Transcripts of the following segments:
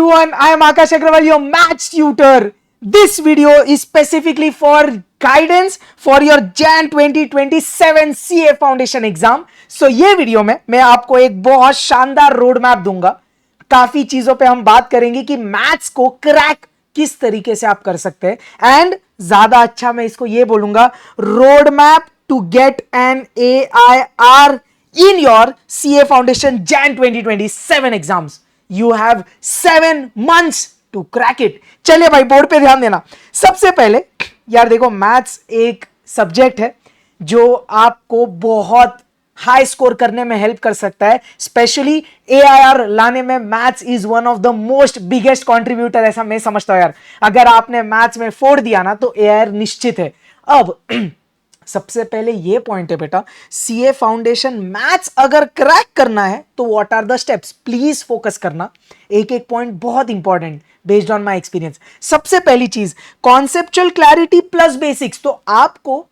everyone, I am Akash Agrawal, your maths tutor. This video is specifically for guidance for your Jan 2027 CA Foundation exam. So ये video में मैं आपको एक बहुत शानदार road map दूंगा. काफी चीजों पे हम बात करेंगे कि मैथ्स को क्रैक किस तरीके से आप कर सकते हैं एंड ज्यादा अच्छा मैं इसको ये बोलूंगा road map to get an AIR in your CA Foundation Jan 2027 exams. You have 7 months to crack it. चलिए भाई बोर्ड पे ध्यान देना. सबसे पहले यार देखो मैथ्स एक सब्जेक्ट है जो आपको बहुत हाई स्कोर करने में हेल्प कर सकता है. स्पेशली AIR लाने में maths is one of the most biggest contributor, ऐसा मैं समझता हूं यार. अगर आपने मैथ्स में 4 दिया ना तो AIR निश्चित है. अब सबसे पहले ये पॉइंट है बेटा, सीए फाउंडेशन मैथ्स अगर क्रैक करना है तो what are the steps, please focus करना. एक एक पॉइंट बहुत important based on my experience. सबसे पहली चीज कॉन्सेप्चुअल क्लैरिटी प्लस बेसिक्स. तो आपको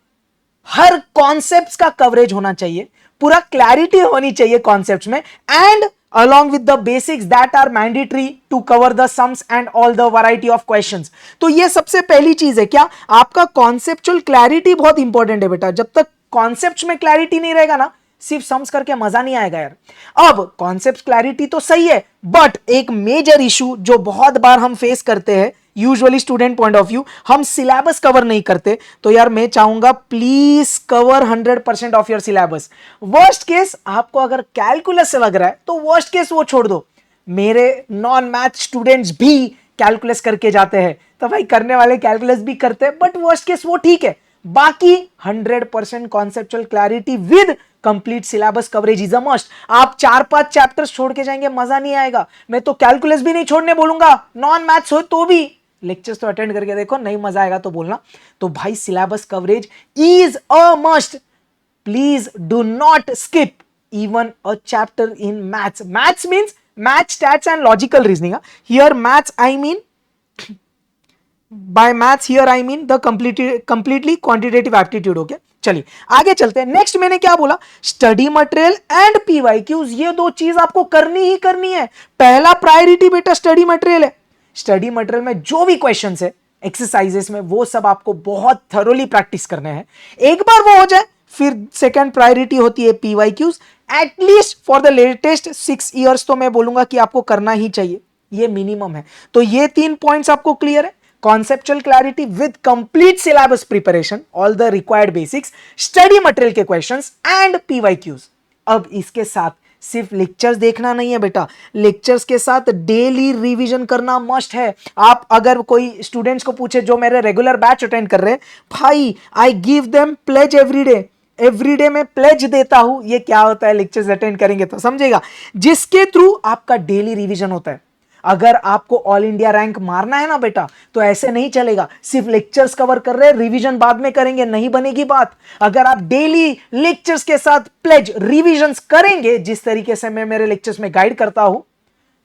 हर कॉन्सेप्ट्स का कवरेज होना चाहिए, पूरा क्लैरिटी होनी चाहिए कॉन्सेप्ट्स में, and along with the basics that are mandatory to cover the sums and all the variety of questions. तो ये सबसे पहली चीज है. क्या आपका कॉन्सेप्चुअल क्लैरिटी बहुत इंपॉर्टेंट है बेटा. जब तक कॉन्सेप्ट्स में क्लैरिटी नहीं रहेगा ना, सिर्फ सम्स करके मजा नहीं आएगा यार. अब कॉन्सेप्ट क्लैरिटी तो सही है, बट एक मेजर इशू जो बहुत बार हम फेस करते हैं usually student point of view, हम सिलेबस कवर नहीं करते. तो यार मैं चाहूंगा please cover 100% of your syllabus. Worst case आपको अगर कैलकुलस से लग रहा है तो वर्स्ट केस वो छोड़ दो. मेरे नॉन मैथ स्टूडेंट्स भी कैलकुलस करके जाते हैं, तो भाई करने वाले कैलकुलस भी करते हैं, बट वर्स्ट केस वो ठीक है. बाकी 100% conceptual clarity with complete syllabus coverage is a must. आप 4-5 चैप्टर्स छोड़ के जाएंगे, मजा नहीं आएगा. मैं तो कैलकुलस भी नहीं छोड़ने बोलूंगा, नॉन मैथ्स हो तो भी लेक्चर्स तो अटेंड करके देखो, नहीं मजा आएगा तो बोलना. तो भाई syllabus coverage is a must. Please do not skip even a chapter in maths. Maths means math, stats and logical reasoning. Here maths I mean by maths here I mean the completely quantitative aptitude. Okay चलिए आगे चलते हैं. Next मैंने क्या बोला, study material and PYQs. ये दो चीज आपको करनी ही करनी है. पहला प्रायोरिटी बेटा स्टडी मटेरियल है. स्टडी मटेरियल में जो भी क्वेश्चंस है एक्सरसाइजेस में, वो सब आपको बहुत थरोली प्रैक्टिस करने हैं. एक बार वो हो जाए फिर सेकंड प्रायोरिटी होती है PYQs. At least for the latest 6 years तो मैं बोलूंगा कि आपको करना ही चाहिए, ये मिनिमम है. तो ये 3 पॉइंट्स आपको क्लियर है. Conceptual clarity with complete syllabus preparation, all the required basics, study material के क्वेश्चंस एंड PYQs. अब इसके साथ सिर्फ लेक्चर्स देखना नहीं है बेटा, लेक्चर्स के साथ डेली रिवीजन करना मस्ट है. आप अगर कोई स्टूडेंट्स को पूछे जो मेरे रेगुलर बैच अटेंड कर रहे हैं, भाई I give them pledge everyday में प्लेज देता हूं. ये क्या होता है, लेक्चर्स अटेंड करेंगे तो समझेगा, जिसके थ्रू आपका डेली रिवीजन होता है. अगर आपको ऑल इंडिया रैंक मारना है ना बेटा, तो ऐसे नहीं चलेगा. सिर्फ लेक्चर्स कवर कर रहे हैं, रिवीजन बाद में करेंगे, नहीं बनेगी बात. अगर आप डेली लेक्चर्स के साथ प्लेज रिवीजन्स करेंगे, जिस तरीके से मैं मेरे लेक्चर्स में गाइड करता हूं,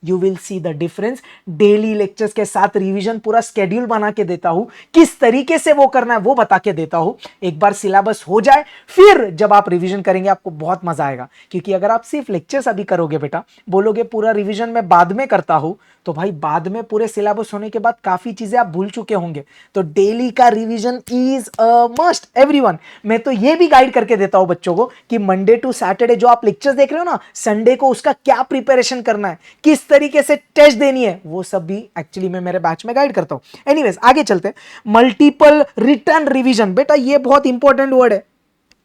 you will see the difference. Daily lectures के साथ रिवीजन, पूरा स्केड्यूल बना के देता हूं, किस तरीके से वो करना है वो बता के देता हूं. एक बार सिलेबस हो जाए फिर जब आप रिवीजन करेंगे आपको बहुत मजा आएगा. क्योंकि अगर आप सिर्फ लेक्चर्स अभी करोगे बेटा, बोलोगे पूरा रिवीजन मैं बाद में करता हूं, तो भाई बाद में पूरे सिलेबस होने के बाद काफी चीजें आप भूल चुके होंगे. तो डेली का revision is a must everyone. मैं तो ये भी गाइड करके देता हूं बच्चों को कि मंडे टू सैटरडे जो आप लेक्चर्स देख रहे हो ना, संडे को उसका क्या प्रिपरेशन करना है, किस तरीके से टेस्ट देनी है, वो सब भी एक्चुअली मैं मेरे बैच में गाइड करता हूं. एनीवेज आगे चलते हैं. मल्टीपल रिटर्न रिवीजन बेटा, ये बहुत इंपॉर्टेंट वर्ड है.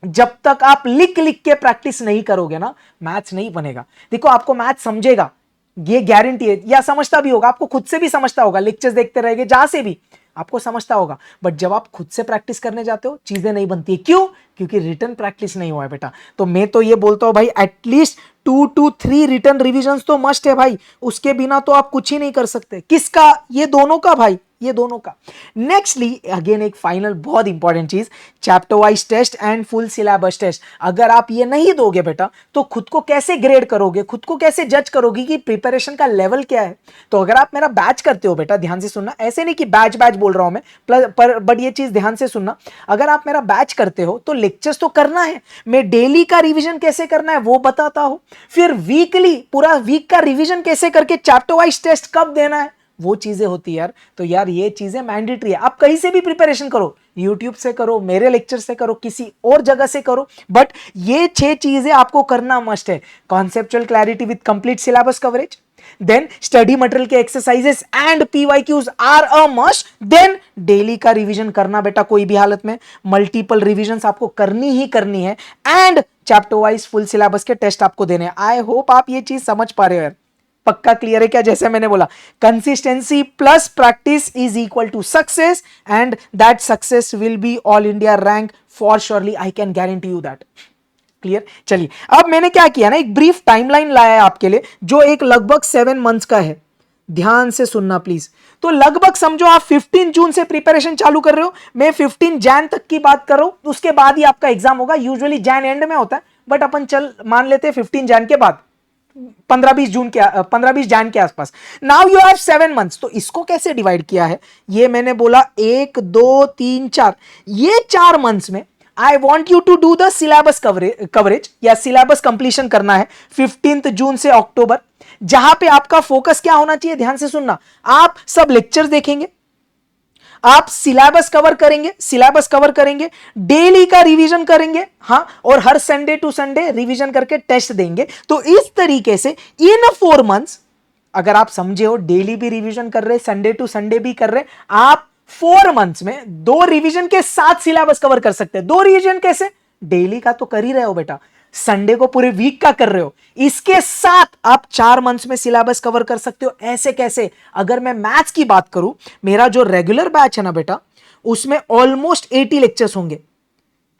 जब तक आप लिख लिख के प्रैक्टिस नहीं करोगे ना, मैथ्स नहीं बनेगा. देखो आपको मैथ्स समझेगा, ये गारंटी है, या समझता भी होगा, आपको खुद से भी समझता होगा, लेक्चर्स देखते रहेंगे जहां से भी आपको समझता होगा. बट जब आप खुद से प्रैक्टिस करने जाते हो चीजें नहीं बनती है. क्यों? क्योंकि रिटर्न प्रैक्टिस नहीं हुआ है बेटा. तो मैं तो ये बोलता हूं भाई एटलीस्ट 2 to 3 रिटर्न रिवीजन्स तो मस्ट है भाई. उसके बिना तो आप कुछ ही नहीं कर सकते. किसका? ये दोनों का भाई, ये दोनों का. नेक्स्टली अगेन एक फाइनल बहुत इंपॉर्टेंट चीज, chapter wise test and full syllabus test. अगर आप ये नहीं दोगे बेटा तो खुद को कैसे ग्रेड करोगे, खुद को कैसे जज करोगे कि प्रिपरेशन का लेवल क्या है. तो अगर आप मेरा बैच करते हो बेटा, ध्यान से सुनना, ऐसे नहीं कि बैच बोल रहा हूं मैं, पर बट ये चीज ध्यान से सुनना. अगर आप मेरा बैच करते हो तो लेक्चर्स तो करना है, मैं डेली का रिवीजन कैसे करना है वो बताता हूं. फिर वीकली पूरा वीक का रिवीजन कैसे करके चैप्टर वाइज टेस्ट कब देना है वो चीजें होती है यार। तो यार ये चीजें मैंडेटरी है, आप कहीं से भी प्रिपरेशन करो, यूट्यूब से करो, मेरे लेक्चर से करो, किसी और जगह से करो, बट ये 6 चीजें आपको करना मस्ट है। Conceptual clarity with complete syllabus coverage, then study material के exercises and PYQs are a must, then daily का रिवीजन करना बेटा कोई भी हालत में, मल्टीपल रिवीजन आपको करनी ही करनी है, and chapter wise full syllabus के टेस्ट आपको देने हैं। आई होप आप ये चीज समझ पा रहे हो यार, पक्का क्लियर है क्या? जैसे मैंने बोला, consistency plus practice is equal to success, and that success will be all India rank for surely, I can guarantee you that. Clear? चलिए, अब मैंने क्या किया ना, एक ब्रीफ टाइमलाइन लाया है आपके लिए, जो एक लगभग 7 मंथ्स का है। ध्यान से सुनना प्लीज। तो लगभग समझो आप 15 जून से प्रिपरेशन चालू कर रहे हो, मैं 15 जैन तक की बात कर रहा हूं, उसके बाद ही आपका एग्जाम होगा। यूजुअली जैन एंड में होता है, बट अपन चल मान लेते हैं 15 जैन के बाद, 15-20 जैन के आसपास। Now you have 7 months. तो इसको कैसे डिवाइड किया है, ये मैंने बोला 1 2 3 4, ये 4 मंथ्स में I want you to do the syllabus coverage या सिलेबस कंप्लीशन करना है 15 जून से अक्टूबर, जहां पे आपका फोकस क्या होना चाहिए, ध्यान से सुनना। आप सब लेक्चर्स देखेंगे, आप सिलेबस कवर करेंगे, डेली का रिवीजन करेंगे, हाँ, और हर संडे टू संडे रिवीजन करके टेस्ट देंगे। तो इस तरीके से इन 4 मंथ्स, अगर आप समझे हो, डेली भी रिवीजन कर रहे, संडे टू संडे भी कर रहे, आप 4 मंथ्स में 2 रिवीजन के साथ सिलेबस कवर कर सकते हैं। 2 रिवीजन कैसे? डेली का तो कर ही रहे हो बेटा, संडे को पूरे वीक का कर रहे हो, इसके साथ आप 4 मंथ्स में सिलेबस कवर कर सकते हो। ऐसे कैसे? अगर मैं मैथ्स की बात करूं, मेरा जो रेगुलर बैच है ना बेटा, उसमें ऑलमोस्ट 80 लेक्चर्स होंगे,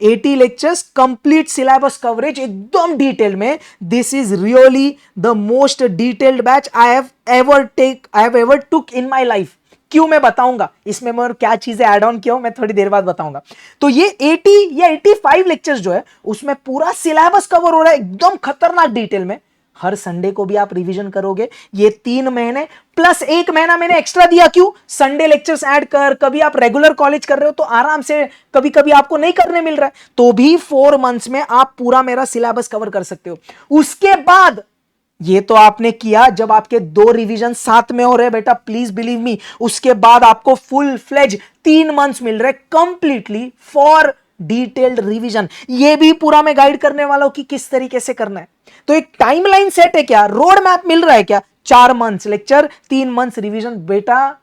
80 लेक्चर्स, कंप्लीट सिलेबस कवरेज एकदम डिटेल में। This is really the most detailed batch I have ever took in my life. क्यों, मैं बताऊंगा इसमें मैं क्या चीजें ऐड ऑन किया हूं, मैं थोड़ी देर बाद बताऊंगा। तो ये 80 या 85 लेक्चर्स जो है, उसमें पूरा सिलेबस कवर हो रहा है एकदम खतरनाक डिटेल में। हर संडे को भी आप रिवीजन करोगे। ये 3 महीने प्लस 1 महीना मैंने एक्स्ट्रा दिया, क्यों? संडे लेक्चर्स ऐड कर, कभी आप रेगुलर कॉलेज कर रहे हो तो आराम से, कभी कभी आपको नहीं करने मिल रहा है, तो भी 4 मंथ्स में आप पूरा मेरा सिलेबस कवर कर सकते हो। उसके बाद, ये तो आपने किया जब आपके 2 रिवीजन साथ में हो रहे बेटा, प्लीज बिलीव मी, उसके बाद आपको फुल फ्लेज 3 मंथ्स मिल रहे कंप्लीटली फॉर डिटेल्ड रिवीजन। ये भी पूरा मैं गाइड करने वाला हूं कि किस तरीके से करना है। तो एक टाइमलाइन सेट है क्या, रोड मैप मिल रहा है क्या? 4 मंथ्स लेक्चर, 3 मंथ्स रिवीजन। बेटा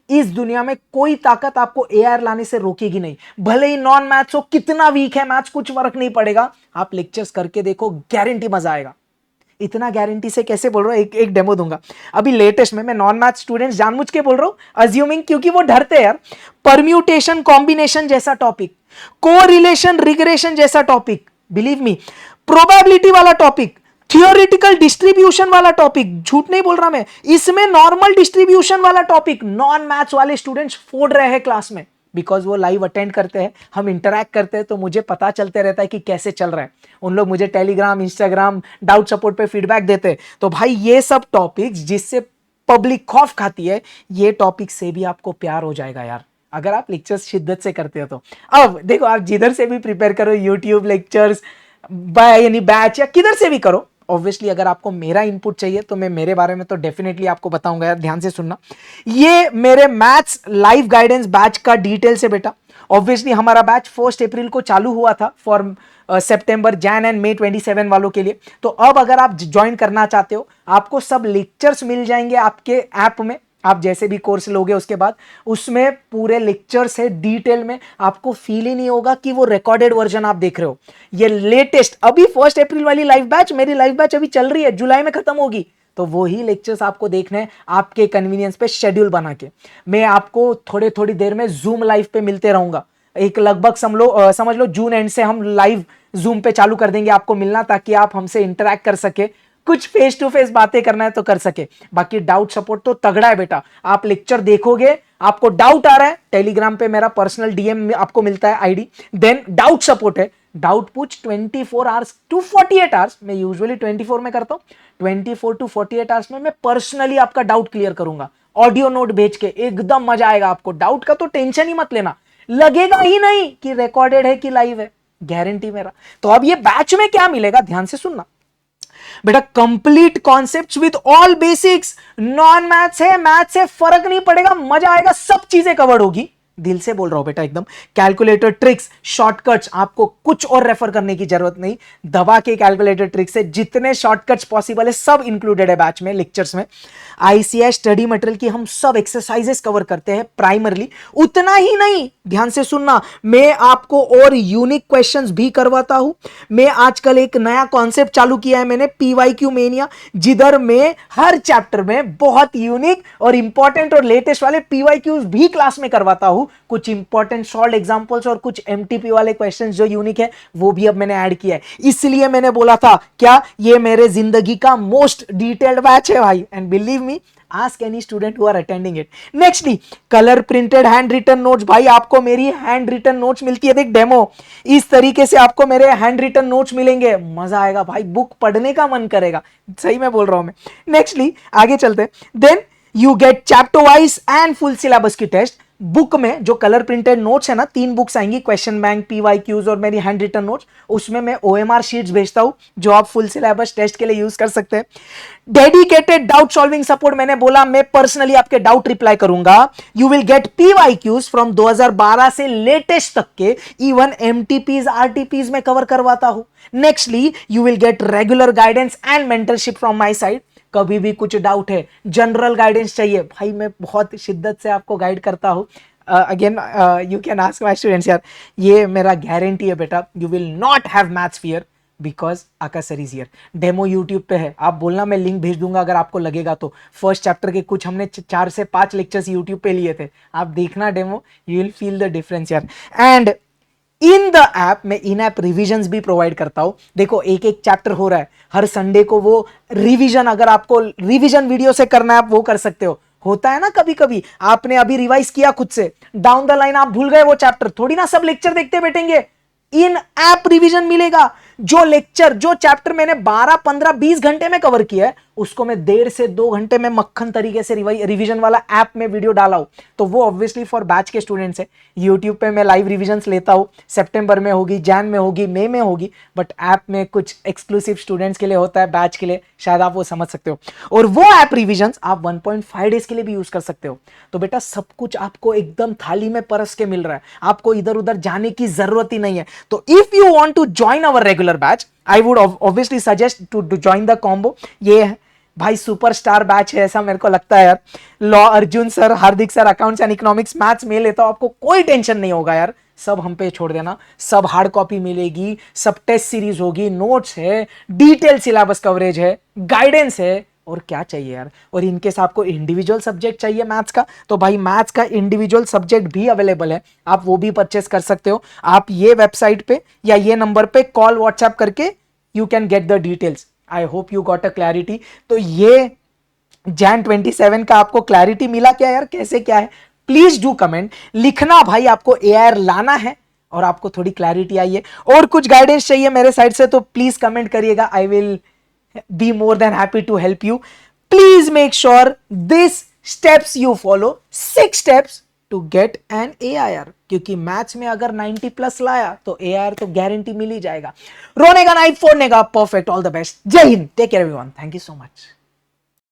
इस दुनिया में कोई ताकत आपको एआर लाने से रोकेगी नहीं, भले ही नॉन मैथ्स हो, कितना वीक है मैथ्स, कुछ फर्क नहीं पड़ेगा। आप लेक्चर्स करके देखो, गारंटी मजा आएगा। इतना गारंटी से कैसे बोल रहा हूं, एक डेमो दूंगा। अभी लेटेस्ट में मैं नॉन मैथ स्टूडेंट्स जानबूझ के बोल रहा हूं, अज्यूमिंग, क्योंकि वो डरते हैं यार। परम्यूटेशन कॉम्बिनेशन जैसा टॉपिक, कोरिलेशन रिग्रेशन जैसा टॉपिक, बिलीव मी, प्रोबेबिलिटी वाला टॉपिक, थियोरिटिकल डिस्ट्रीब्यूशन वाला टॉपिक, झूठ नहीं बोल रहा मैं, इसमें नॉर्मल डिस्ट्रीब्यूशन वाला टॉपिक नॉन मैथ्स वाले स्टूडेंट्स फोड़ रहे हैं क्लास में, बिकॉज वो लाइव अटेंड करते हैं, हम इंटरैक्ट करते हैं, तो मुझे पता चलते रहता है कि कैसे चल रहा है। उन लोग मुझे टेलीग्राम, इंस्टाग्राम, डाउट सपोर्ट पे फीडबैक देते हैं। तो भाई ये सब टॉपिक्स जिससे पब्लिक खौफ खाती है, ये टॉपिक से भी आपको प्यार हो जाएगा यार, अगर आप लेक्चर्स शिद्दत से करते हो तो। अब देखो, आप जिधर से भी प्रिपेयर करो, यूट्यूब लेक्चर्स यानी बैच या किधर से भी करो, ऑब्वियसली अगर आपको मेरा इनपुट चाहिए तो मैं मेरे बारे में तो डेफिनेटली आपको बताऊंगा यार। ध्यान से सुनना, ये मेरे मैथ्स लाइव गाइडेंस बैच का डिटेल से बेटा। ऑब्वियसली हमारा बैच 1 अप्रैल को चालू हुआ था फॉर सितंबर, जैन एंड मई 27 वालों के लिए। तो अब अगर आप ज्वाइन करना चाहते हो, आपको सब लेक्चर्स मिल जाएंगे आपके ऐप में। आप जैसे भी कोर्स लोगे उसके बाद उसमें पूरे लेक्चर्स है डिटेल में, आपको फील ही नहीं होगा कि वो रिकॉर्डेड वर्जन आप देख रहे हो। ये लेटेस्ट अभी 1 अप्रैल वाली लाइव बैच, मेरी लाइव बैच अभी चल रही है, जुलाई में खत्म होगी, तो वही लेक्चर्स आपको देखने हैं आपके कन्वीनियंस पे शेड्यूल बना के। मैं आपको थोड़ी देर में जूम लाइव पे मिलते रहूंगा। एक लगभग समझ लो जून एंड से हम लाइव जूम पे चालू कर देंगे आपको मिलना, ताकि आप हमसे इंटरैक्ट कर सके, कुछ फेस टू फेस बातें करना है तो कर सके। बाकी डाउट सपोर्ट तो तगड़ा है बेटा, आप लेक्चर देखोगे, आपको डाउट आ रहा है, टेलीग्राम पे मेरा पर्सनल डीएम आपको मिलता है आईडी, देन डाउट सपोर्ट है, डाउट पूछ 24 आवर्स टू 48 आवर्स, मैं यूजुअली 24 में करता हूं, 24 टू 48 आवर्स में मैं पर्सनली आपका डाउट क्लियर करूंगा, ऑडियो नोट भेज के। एकदम मजा आएगा आपको, डाउट का तो टेंशन ही मत लेना, लगेगा ही नहीं कि रिकॉर्डेड है कि लाइव है, गारंटी मेरा। तो अब ये बैच में क्या मिलेगा, ध्यान से सुनना। बेटा complete concepts with all basics, non maths है मैथ्स है फर्क नहीं पड़ेगा, मजा आएगा, सब चीजें कवर्ड होगी। दिल से बोल रहा हूं बेटा एकदम। कैलकुलेटर ट्रिक्स, शॉर्टकट्स, आपको कुछ और रेफर करने की जरूरत नहीं, दबा के कैलकुलेटर ट्रिक्स से जितने शॉर्टकट्स पॉसिबल है सब इंक्लूडेड है बैच में, लेक्चर्स में। आईसीआई स्टडी मटेरियल की हम सब एक्सरसाइजेस कवर करते हैं प्राइमरली। उतना ही नहीं, ध्यान से सुनना, मैं आपको और यूनिक क्वेश्चंस भी करवाता हूं। मैं आजकल एक नया कॉन्सेप्ट चालू किया है मैंने, पीवाईक्यू मेनिया, जिधर मैं हर चैप्टर में बहुत यूनिक और इंपॉर्टेंट और लेटेस्ट वाले पीवाईक्यूज भी क्लास में करवाता हूं। कुछ इंपॉर्टेंट सॉल्व एग्जांपल्स और कुछ एमटीपी वाले क्वेश्चंस जो यूनिक है वो भी अब मैंने ऐड किया है। इसलिए मैंने बोला था क्या ये मेरे जिंदगी का मोस्ट डिटेल्ड बैच है भाई, and believe me, ask any student who are attending it. Nextly, color printed hand written notes, भाई आपको मेरी हैंड रिटन नोट्स मिलती है, देख डेमो, इस तरीके से आपको मेरे हैंड रिटन नोट्स मिलेंगे, मजा आएगा भाई, बुक पढ़ने का मन करेगा, सही में बोल रहा हूं मैं। नेक्स्टली आगे चलते हैं, then you get chapter wise and full syllabus की टेस्ट। बुक में जो कलर प्रिंटेड नोट्स है ना, 3 बुक्स आएंगी, क्वेश्चन बैंक, पीवाईक्यूज और मेरी हैंड रिटन नोट्स, उसमें मैं ओएमआर शीट्स भेजता हूं जो आप फुल सिलेबस टेस्ट के लिए यूज कर सकते हैं। डेडिकेटेड डाउट सॉल्विंग सपोर्ट, मैंने बोला मैं पर्सनली आपके डाउट रिप्लाई करूंगा। You will get PYQs from 2012 से लेटेस्ट तक के, इवन एमटीपीज आरटीपीज में कवर करवाता हूं। Nextly you will get regular guidance and mentorship from my side. कभी भी कुछ डाउट है, जनरल गाइडेंस चाहिए, भाई मैं बहुत शिद्दत से आपको गाइड करता हूं। Again you can ask my students, यार ये मेरा गारंटी है बेटा, you will not have maths fear because Akash sir is here. Demo YouTube पे है, आप बोलना मैं लिंक भेज दूंगा अगर आपको लगेगा तो। फर्स्ट चैप्टर के कुछ हमने 4 से 5 लेक्चर्स यूट्यूब पे लिए थे, आप देखना demo, you will feel the difference यार। एंड इन द ऐप मैं इन ऐप रिविजन्स भी प्रोवाइड करता हूं। देखो एक एक चैप्टर हो रहा है, हर संडे को वो रिवीजन, अगर आपको रिवीजन वीडियो से करना है आप वो कर सकते हो। होता है ना कभी कभी आपने अभी रिवाइज किया खुद से, डाउन द लाइन आप भूल गए वो चैप्टर, थोड़ी ना सब लेक्चर देखते बैठेंगे, इन ऐप रिवीजन मिलेगा। जो लेक्चर जो चैप्टर मैंने 12, 15, 20 घंटे में कवर किया है उसको मैं 1.5 से 2 घंटे में मक्खन तरीके से रिवीजन वाला ऐप में वीडियो डाला हूं, तो वो ऑब्वियसली फॉर बैच के स्टूडेंट्स है। यूट्यूब पे मैं लाइव रिवीजन्स लेता हूं, सितंबर में होगी, जैन में होगी, मई में होगी, बट ऐप में कुछ एक्सक्लूसिव स्टूडेंट्स के लिए होता है, बैच के लिए, शायद आप वो समझ सकते हो। और वो ऐप रिवीजन्स आप 1.5 डेज के लिए भी यूज कर सकते हो। तो बेटा सब कुछ आपको एकदम थाली में परस के मिल रहा है, आपको इधर उधर जाने की जरूरत ही नहीं है। तो if you want to join our regular batch, I would obviously suggest to join the combo. ये भाई सुपरस्टार बैच है ऐसा मेरे को लगता है यार। Law Arjun sir, Hardik sir, accounts and economics maths में लेता हूं, आपको कोई टेंशन नहीं होगा यार, सब हम पे छोड़ देना। सब हार्ड कॉपी मिलेगी, सब टेस्ट सीरीज होगी, नोट्स है, डिटेल सिलेबस कवरेज है, गाइडेंस है, और क्या चाहिए यार। और इनकेस आपको इंडिविजुअल सब्जेक्ट चाहिए मैथ्स का, तो भाई मैथ्स का इंडिविजुअल सब्जेक्ट भी अवेलेबल है, आप वो भी परचेस कर सकते हो। आप ये वेबसाइट पे या ये नंबर पे कॉल व्हाट्सएप करके you can get the details. I hope you got a clarity. तो ये जैन 27 का आपको क्लैरिटी मिला क्या यार, कैसे क्या है, प्लीज डू कमेंट लिखना भाई। आपको एआईआर लाना है और आपको थोड़ी क्लैरिटी आई है और कुछ गाइडेंस चाहिए मेरे साइड से, तो प्लीज कमेंट करिएगा, I will be more than happy to help you. Please make sure this steps you follow, 6 steps to get an AIR, क्योंकि मैथ्स में अगर 90 प्लस लाया तो AIR तो गारंटी मिल ही जाएगा। रोने का नहीं, फोड़ने का, परफेक्ट, ऑल द बेस्ट, जय Hind, take care everyone, thank you so much.